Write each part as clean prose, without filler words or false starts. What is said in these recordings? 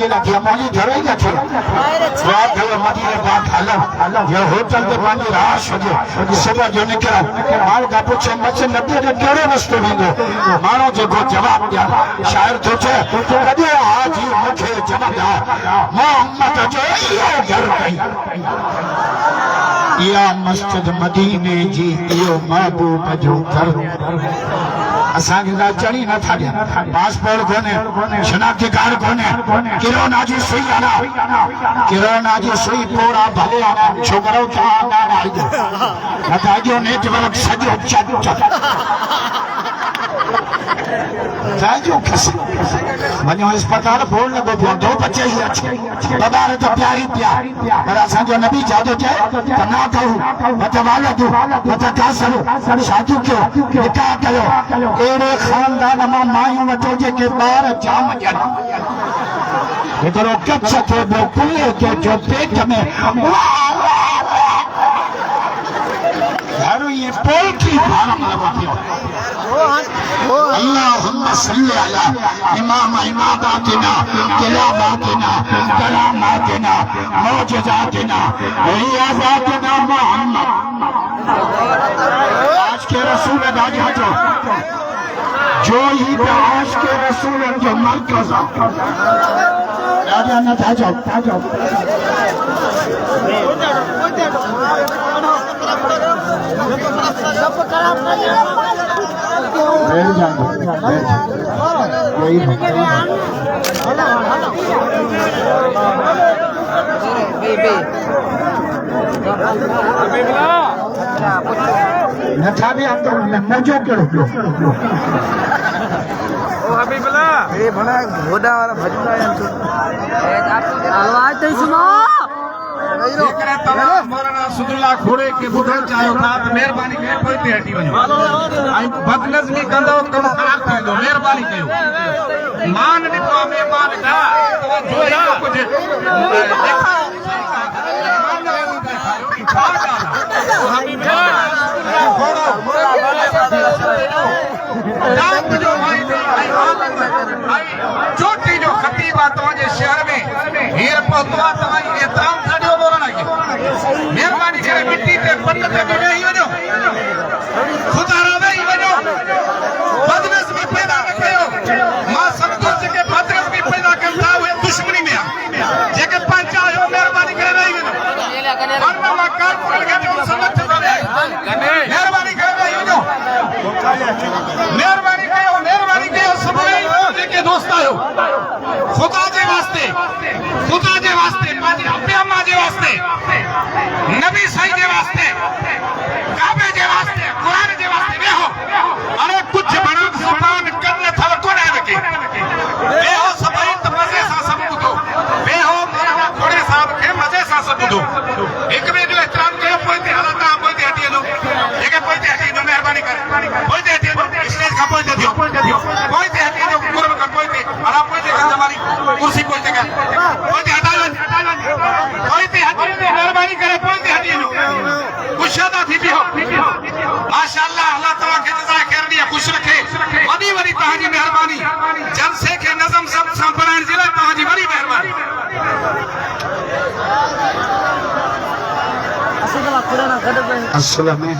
थी मौली घर ही थी रात हलो मदीने बात हलो ये होटल ते पांजी राश हो सुबह जो निकला माल का पूछे मच नबी ने केड़ो रस्तो वेंदो मानो जो जवाब दिया शायर तो छे कदे आज ही मुखे जवाब दिया मोहम्मद जो यो घर गई या मस्जिद मदीने जी यो महबूब जो घर असांखे चढ़ी न था ॾियनि पासपोर्ट कोन्हे शनाख्ती कार्ड कोन्हे किरोना जी सुई आना किरोना जी सुई पोड़ा भले आना छोकरो चाह न ताजो नेटवर्क सजो ताजो खसी वञो अस्पताल बोल लगो पियो दो बच्चे ही अच्छे बबार तो प्यारी प्यार पर असांजो नबी जादो चए त ना कहू वतवालदु वतकासरु शादी कयो निकाह कयो एड़े खानदान मां मायूं वठो जेके ॿार जाम ॼण हिकिड़ो कच्छ थे ॿियो कुल्ले थे जो पेट में घर ये पोल्ट्री फार्म लॻो पियो अल्लाहुम्मा सल्ली अला इमाम इमादातिना किलाबातिना करामातिना मौजज़ातिना रियाज़ातिना मोहम्मद आज के रसूल दाजा जो ही आज के रसूल जो मरकज़ राजा न ताजो नथा भी आप मौजो करो हबीबुल्ला ये बड़ा घोड़ा वाला भजूला आवाज तो सुनो जेकरे तमाम मौलाना सुदुल्ला खोड़े के बुधन चाहो था तो मेहरबानी करे कोई ते हटी वञो आई बदनज़मी कंदो कम खराब थींदो मेहरबानी कयो मान निको मेहमान का जो या कुछ देखा हबीबुल्ला जो चोटी जो खतीब तव्हांजे शहर में हीर पहुतो तव्हांजी एतराम छॾियो बोलण खे मेहरबानी करे मिट्टी ते पट ते वेही वञो ख़ुदा वेही वञो बदनज़मी पैदा न कयो मां सम्झो जेके बदनज़मी पैदा कनि था उहे दुश्मनी में आहे जेके पंहिंजा आहियो मेहरबानी करे वेही वञो वरना मां कारकुन खे चयो समझ मेहरबानी करे वेही वञो मेहरबानी कयो सभु जेके दोस्त आहियो खुदा जे वास्ते पंहिंजे अब्बे अम्मा जे वास्ते नबी साईं जे वास्ते काबे जे वास्ते क़ुरान जे वास्ते वेहो अरे कुछ बड़ा ज़बान कन थव कोन आहे के वेहो सभई त मज़े सां सभु ॿुधो वेहो मौलाना खोड़े साहब खे मज़े सां सभु ॿुधो हिक ॿिए जो एतिराम कयो पोइ ते हला तव्हां पोइ ते हटी वञो जेके पोइ ते हटी वञो मेहरबानी करे पोइ ते हटी वञो स्टेज खां पोइ ते थियो पोइ ते हटी वञो कुर्ब खां पोइ ते हला पोइ ते हमारी कुर्सी पोइ ते पोइ ते हटा वञो पोइ ते हटी वञो मेहरबानी करे पोइ ते हटी वञो कुशादा थी बिहो माशाअल्लाह अल्लाह तआला खे जज़ाए खैर ॾिए ख़ुशि रखे वॾी वॾी तव्हांजी महिरबानी जलसे खे नज़म सब सां बणाइण जे लाइ तव्हांजी वॾी महिरबानी असल में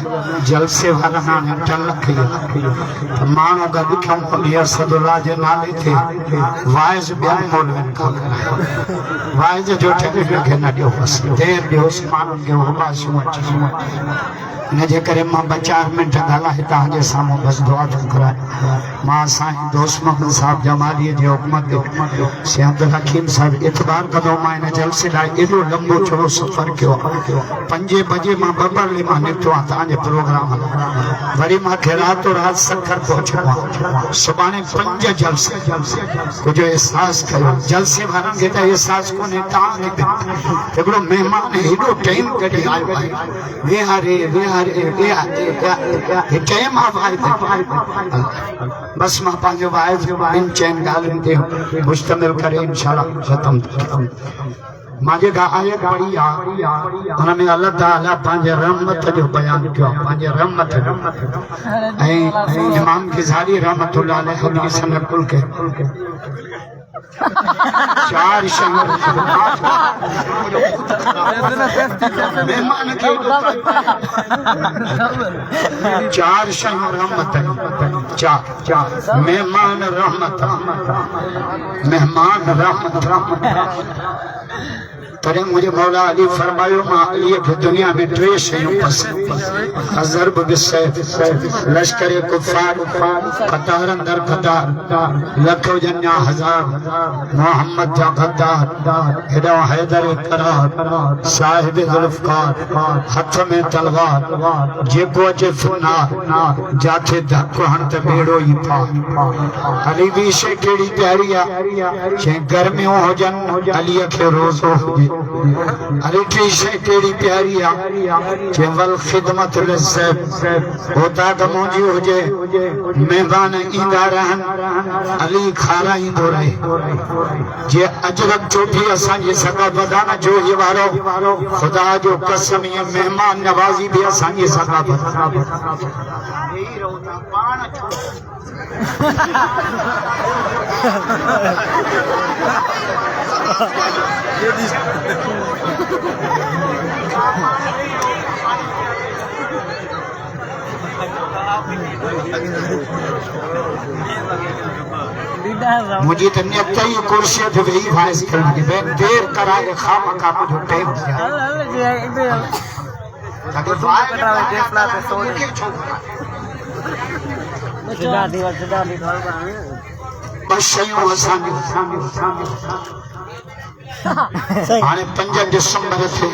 जलसे वाला हाणे टलक माण्हू गॾु थियूं असदुल्ला जे नाले ते वाइज़ ॿियनि मौलवियुनि खां वाइज़ जो ठेके खे न ॾियोसि देरि ॾियोसि माण्हुनि खे हुबासियूं अची इनजे करे मां 2-4 मिंट ॻाल्हाए तव्हांजे साम्हूं बसि दुआ थो करायां मां साईं दोस्त मोहम्मद साहब जमालीअ जे हुकूमत ते से अब्दुल हकीम साहब इतबार कंदो मां हिन जलसे लाइ एॾो लंबो चौड़ो सफ़र कयो 5 बजे मां बबरली मां निकितो आहियां तव्हांजे प्रोग्राम वरी मूंखे रातो राति सखर पहुचणो आहे सुभाणे 5 जलसे कुझु एहसास कयो जलसे वारनि खे त एहसास कोन्हे तव्हांखे हिकिड़ो महिमान हेॾो टाइम कढी आयो आहे टाइम बस मां पंहिंजो वाइज़ इन चइनि ॻाल्हियुनि ते मुश्तमिल करे इंशाअल्लाह ख़त्म मां जेका आयत पढ़ी आहे हुन में अल्लाह ताला पंहिंजे रहमत जो बयानु कयो आहे पंहिंजे रहमत ऐं इमाम ग़ज़ाली रहमतुल्लाह अलैह हदीस में कुल के चार शहर मेहमान के चार शहर रहमत चार मेहमान रहमत मेहमान रहमत पर मुझे मौला अली फरमायो मां अली के दुनिया में टे शयूं पसंद हज़रब बिसैफ लश्कर कुफार कतार अंदर कतार लखो जन्या हजार मोहम्मद जा गद्दार हेडो हैदर करार साहिब जुल्फकार हाथ में तलवार जेको अचे फुनार जाथे धक्को हण त बेड़ो ही पार अली भी शे केड़ी प्यारी आ जे गर्मियों होजन अली के रोज़ो हुजे अरे की शे केड़ी प्यारी आ जेवल खिदमत लज़्ज़त होता गमोजी होजे मेहमान ईंदा रहन अली खाराईंदो रहे जे अजरक चोटी असां जी सका बदाना जो ये वारो खुदा जो कसम ये मेहमान नवाजी भी असां जी सका बदाना यही रहता पाण मुझे तो नियत ही कुर्सी पे वही वाइस करने की देर करा के खामा का मुझे टाइम दिया ताकि वाइस करा के फ्ला पे सो सुधा दी बस शयूं असांजी हाणे 5 दिसंबर थे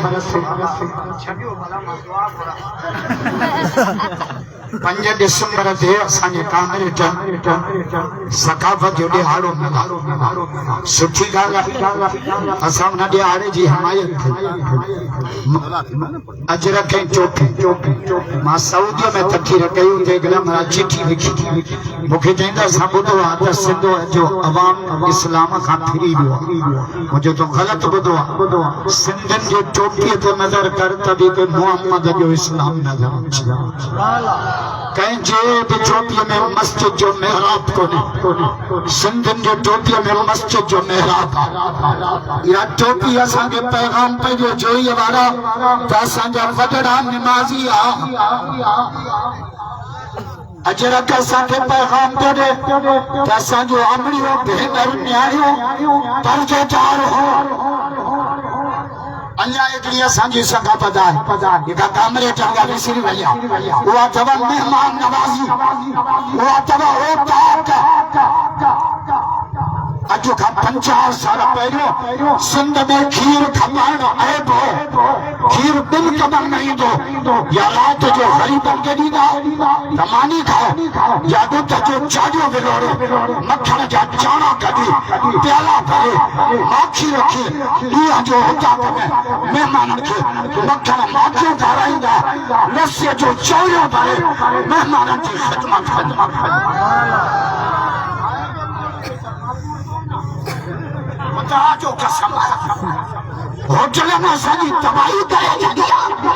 5 दिसंबर ते असांजे कांग्रेस सकाफत जो ॾिहाड़ो सुठी ॻाल्हि आहे असां हुन ॾिहाड़े जी हिमायत अजरक ऐं चोटी मां सऊदीअ में तकीर कई हुते गुलाम चिठी लिखी मूंखे चईंदा असां ॿुधो आहे त सिंध जो अवाम इस्लाम खां फिरी वियो आहे मुंहिंजो तो ग़लत ॿुधो आहे सिंधियुनि जे चोटीअ ते नज़र कर त बि मुहम्मद जो इस्लाम नज़र अचे कंहिंजे बि चोटीअ में मस्जिद जो महराब कोन्हे सिंधियुनि जे चोटीअ में मस्जिद जो महराब आहे इहा चोटी असांखे पैगाम पंहिंजो जोईअ वारा त असांजा वॾड़ा निमाज़ी आहे अजरक असांखे पैगाम थो ॾे त असांजो अमड़ियो भेनर न्याणियो पर्जोदार हो अन्या एकड़ी असांजी सकाफत आहे जेका कामरे चंगा विसरी वई आहे उहा अथव मेहमान नवाज़ी उहा अथव अॼु खां 50 साल पहिरियों सिंध में खीर खपाइण ऐब हो खीर बिन कदम न ईंदो या राति जो ग़रीबनि खे ॾींदा त मानी खाओ या ॾुध जो चाढ़ियो विलोड़ो मखण जा चाणा कढी प्याला भरे माखी रखी ॾींहं जो हुतां में महिमाननि खे मखण माखियूं खाराईंदा लस्सीअ जो चौरियो भरे महिमाननि जी ख़िदमत जो कसम होटल में असांजी तबाही करे छॾी आहे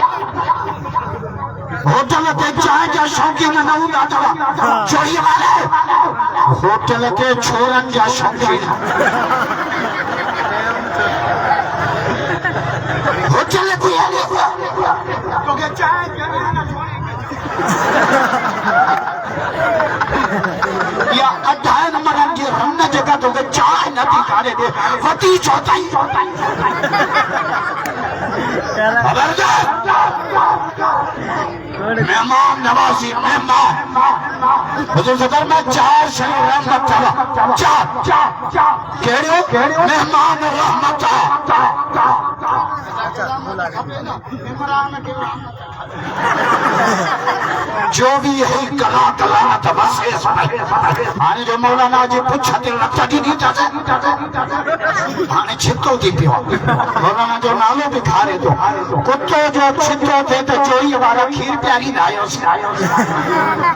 होटल ते चांहि जा शौक़ीन न हूंदा अथव चोरीअ वारे होटल ते छोरनि जा शौक़ीन होटल ते तोखे चांहि या 28 नंबरनि जी रन जेका तोखे चांहि नथी काढ़े ॾे वती चौथाई खबरदार मेहमान नवाज़ी मेहमान हुजूर सदर में 4 शयूं रहमत अथव 4 कहिड़ियूं मेहमान रहमत जो भी है कला कलामत बस हाणे जो मौलाना जी पुछ ते लत ॾिनी हाणे छितो थी पियो मौलाना जो नालो बि खारे थो कुतो जो छितो थिए त चोरीअ वारा खीर पियारींदा आहियोसीं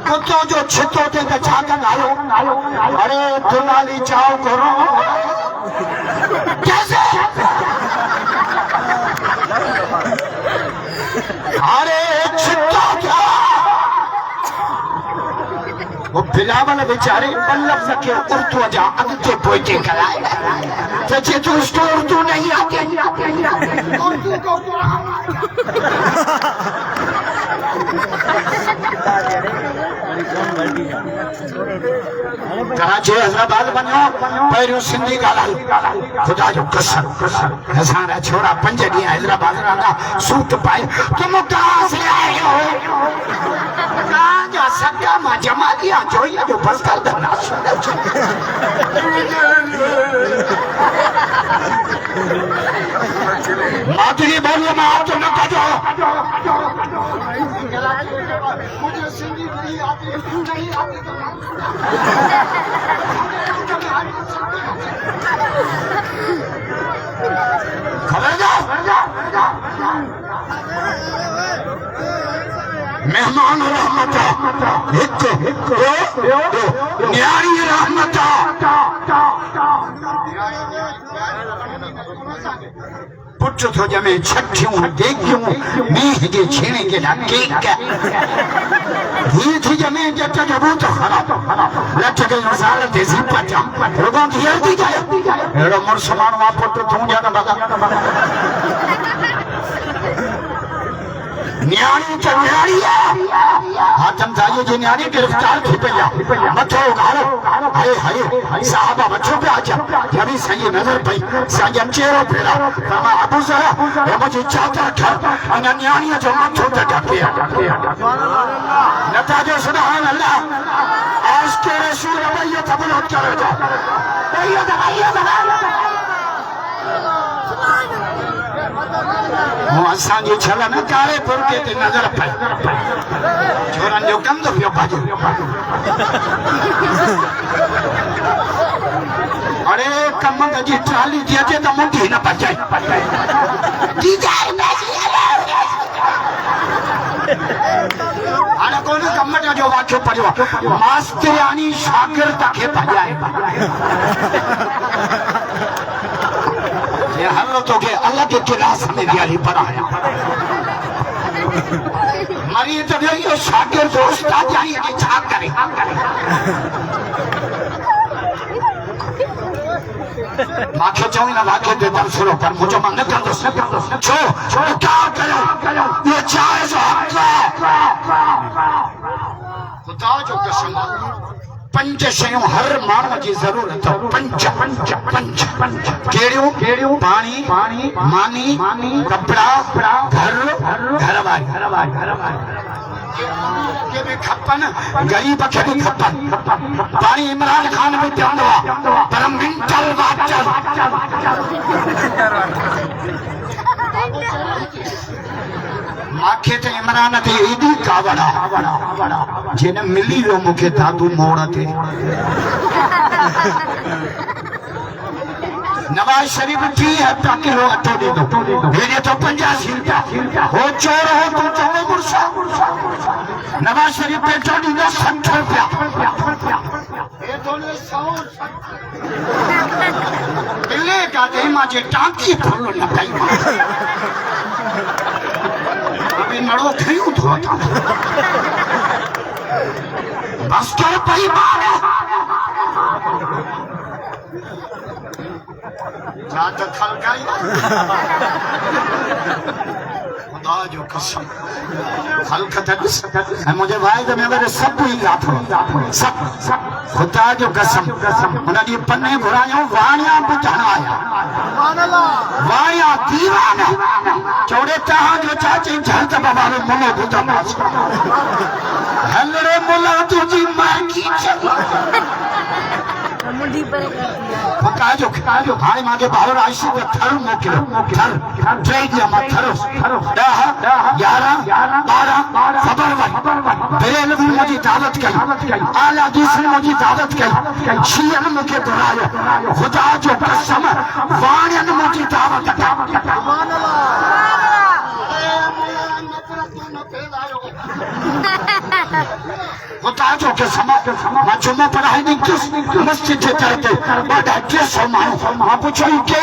कुतो जो छितो थिए त छा कंदा आहियो अरे दुलाली चाओ करो कैसे अरे छितो क्या वो बिलावल बेचारे बल्लभ सके उर्दू जा अगते पोइते कराए सचे तो उसको उर्दू नहीं आती उर्दू को कराची हैदराबाद बनो पहिरियों सिंधी ॻाल्हायो खुदा जो कसम असांजा छोरा 5 ॾींहं हैदराबाद रहंदा सूट पाए तुम कहाँ से आए हो कहाँ सगा मां जमालिया जोई जो बस कर देना माधुरी बोलिए मैं आप तो न कहो मुझे सिंधी नहीं आती मेहमान रहमत एक न्यारी रहमत पुट थो जमे छठियूं देगियूं मींह जे छीणे के ना केक ही थी जमे जट जो भूत खराब लट के मसाल ते सिपटा रुगो घेर दी जाए एड़ो मुर्स मानो पुट तू जण बगा न्याणी तो न्याणी हाथम थाई जी न्याणी गिरफ्तार थी पया मथो गारो हाय हाय साहबा मथो पे आजा जबी सही नजर पई संजम चेहरो फेरा तमा अबू जरा ए मुझे चाहता था अन न्याणी जो मथो ते ढके नता जो सुभान अल्लाह आज के रसूल वही तबलो करे जा वही दवाई असांजी छल न काले फुल्के ते नजर पई छोरनि जो कम तो पियो भाॼो अरे कम जी ट्राली थी अचे त मुंडी न बचाई हाणे कोन कम जो वाक्यो पढ़ियो मास्तरियाणी शागिर्द खे भॼाए हलो तो के अलग क्लास में दियाली पढ़ाया मरी तो ये शागिर्द उस्ताद जाई के छा करे माखे चोई ना वाके दे दम सुनो पर मुझे मन न कर दो छो क्या करो ये चाहे जो हक खुदा जो कसम 5 शयूं हर माण्हू जी ज़रूरत 5 केड़ियूं पानी मानी कपड़ा घर वारी के भी खपन गरीब के भी खपन पानी इमरान खान में पियंदो पर मिंटल वाचल माखे ते इमरान ते एडी कावड़ा जिन मिली लो मुखे दादू मोड़ ते नवाज शरीफ 30 किलो अटो दे दो मेरे तो 85 रुपया हो चोर हो तो चोर मुर्सा नवाज शरीफ पे चोरी दो 60 रुपया ये दोनों 100 बिल्ले का दे माजे टांकी फुल न कई अभी नड़ो खयूं धोता बस कर पई मारे रात खलकाई खुदा जो कसम खलकतस मुझे भाई तो मेरे सब ही याद हो सब खुदा जो कसम उनकी पन्ने घुरायो वाणिया बुझाना आया वाया दीवाना चौड़े तहां जो चाची झल त बाबा रे मुनो बुधा मास हलरे मुला तुझी मां की मुंडी पर खुदा जो हाणे मांगे बाहर आइसी तो थर मोकिलो थर दिया मा थर 10 11 12 फरवरी बेल भी मुझी दावत कई आला दूसरी मुझी दावत कई शियन मुके बुलायो खुदा जो कसम वाणन मुझी दावत सुभान खुदा जो कसम मां जुम्मो पढ़ाई नहीं किस मस्जिद जे चढ़ते बड़ा 150 माण्हू मां पुछो के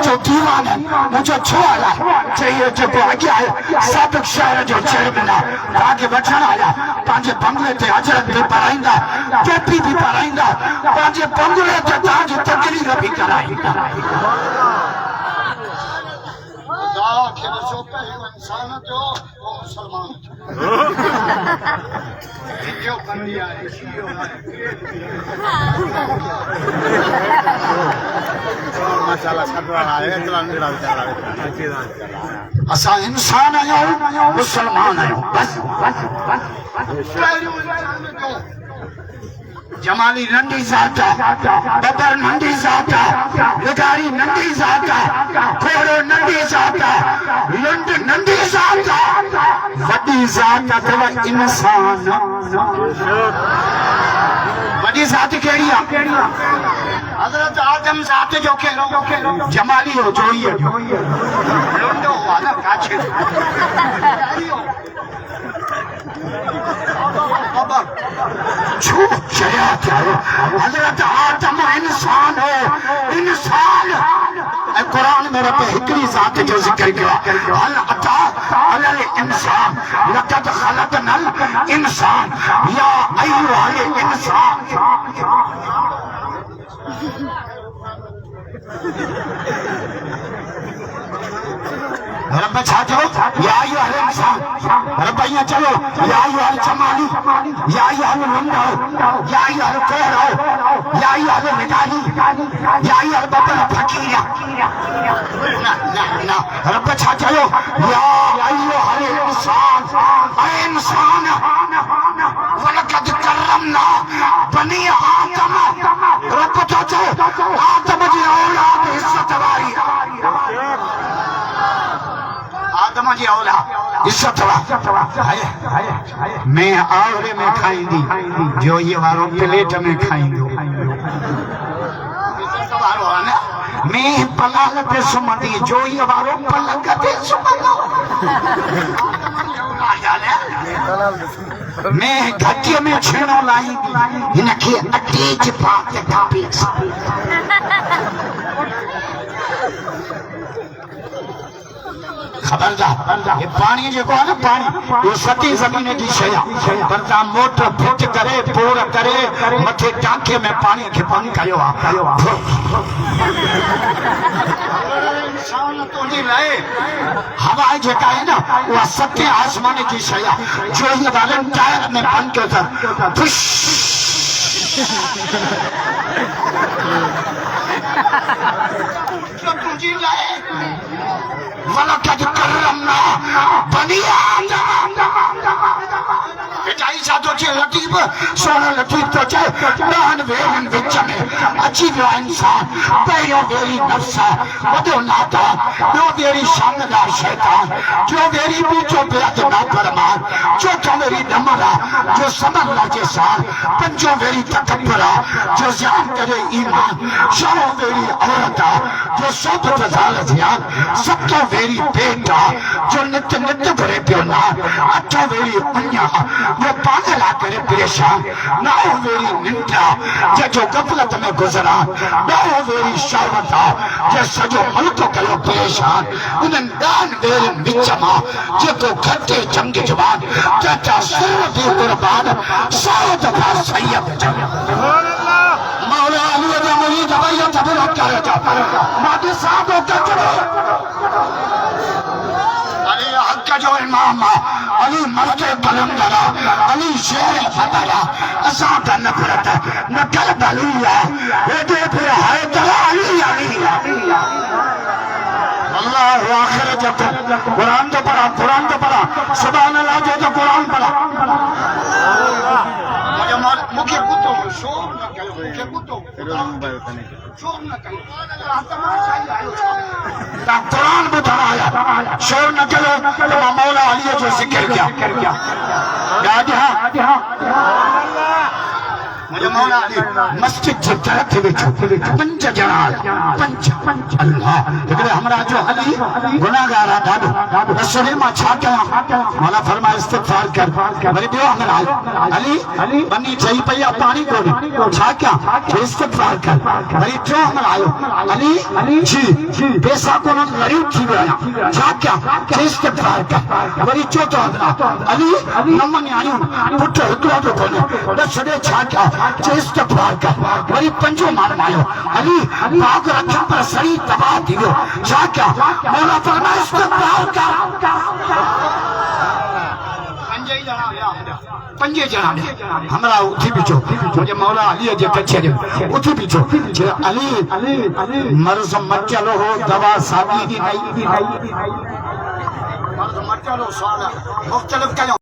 जो दीवा ईमान है मुझे छो आया चाहिए जो आगे आए साबिक शहर जो चेयरमैन ताकि बचण आया पंहिंजे बंगले ते हजरत भी पढ़ाईंदा टोपी भी पढ़ाईंदा पंहिंजे बंगले ते तव्हांजी तकरीर भी कराईंदा इंसान जो मुसलमान असां इंसान आहियूं मुसलमान आहियूं बस जमाली नंढी ज़ात बबर नंढी ज़ात लिगारी नंढी ज़ात घोड़ो नंढी ज़ात लंड नंढी ज़ात वॾी ज़ात अथव इंसान वॾी ज़ात कहिड़ी आहे हज़रत आदम ज़ात जो कहिड़ो जमाली हो जोईअ जो लंडो आहे न काछे छो चया था हज़रत आदम इंसान हो इंसान कुरान में रब हिकड़ी ज़ात जो ज़िक्र किया हल अता अलल इंसान लक़द ख़लक़नल इंसान या अय्युहल इंसान रब छा चयो या अय्युहल इंसान रब ईअं चयो या अय्युहल जमाली या अय्युहल लंडो या अय्युहल कोहरो या अय्युहल मिडाली या अय्युहल बबर फकीर ना रब छा चयो या अय्युहल इंसान इंसान वलक़द करमना बनी आदम रब तो चयो आदम जी औलाद इज्जत वारी आदम जी औलाद इज्जत वारी मैं आवरे में खाईंदी जो ये वारो प्लेट में खाईंदो मैं पलाल पे सुमंदी जो ये वारो पलंग पे सुमंदो मैं घटिया में छेड़ो लाईंदी इनके अटे च पाक खापी खबरदार ये पानी जो है ना पानी ये सती जमीन की शय पर ता मोटर फिट करे पूर करे मथे टांके में पानी के पानी कयो आ इंसान तो जी लाए हवा जेका है ना वो सत्य आसमान की शय जो ये वालन टायर में बंद के सर फुश तो जी लाए वलक़द करमना बनी आदम बेटाई साथो चे लतीफ सोना लतीफ तो चे रहन वेरन विच में अची वियो इंसान पहिरियों वेरी नफ्स वॾो नादान ॿियो वेरी शानदार शैतान टियों वेरी ॿीचो बेअद नाफरमान चौथों वेरी डमरा जो समन लाजे साल पंजों वेरी तकब्बर जो ज़ियान करे ईमान छहों वेरी औरत जो सोबत ज़ाल ज़ियान सतों वेरी बेटा जो नित नित भरे पियो ना अठों वेरी उन्या जो पागला करे परेशान ना वेरी निंदा जो गफलत में गुजरा ना वेरी शर्मत जो सजो मुल्क कयो परेशान उन्हनि दान वेरन विच मां जेको घटे जंग जवान चाचा सर भी कुर्बान 100 दफा सैयद मौला अली ने मुरीद भैया तबरो करे जा मादी साहब कचरो अली हक जो इमाम अली मर्दे कलंदरा अली शेर फतरा असा का नफरत न कल बलूया बेटे पे है तला अली अली अल्लाह आखिर जब कुरान तो पढ़ा सुभान अल्लाह जो तो कुरान पढ़ा मुझे कुतो शोर न कयो मुझे कुतो शोर न कयो ता कुरान बुधाया शोर न कयो तो मौला अली जो जिक्र किया गाजा मुझे मौला अली मस्जिद जे तरफ वेठो पंज ॼणा पंज अल्लाह हिकिड़े हमरा जो अली गुनाहगार आहे ॾाढो रसूल मां छा कयां मौला फरमाए इस्तिग़फार कर वरी ॿियो हमरा अली बनी चई पई आहे पाणी कोन्हे छा कयां इस्तिग़फार कर वरी टियों हमरा आयो अली जी पैसा कोन ग़रीब थी वियो आहियां छा कयां इस्तिग़फार कर वरी चौथों हमरा अली नमन आयूं पुट हिकिड़ो बि कोन्हे बस छॾे छा कयां इस्तिग़फार कर वरी पंजो माण्हू आयो अली बाग रखियो पर सही तबाह थी वियो छा कयां मौला फरमाए इस्तिग़फार कर पंजे ॼणा हमरा उथी बीठो मुंहिंजे मौला अलीअ जे कचे ते उथी बीठो अली मर्ज़ मचलो हो दवा सागी दी नहीं मर्ज़ मचलो सवाल मुख़्तलिफ़ कयो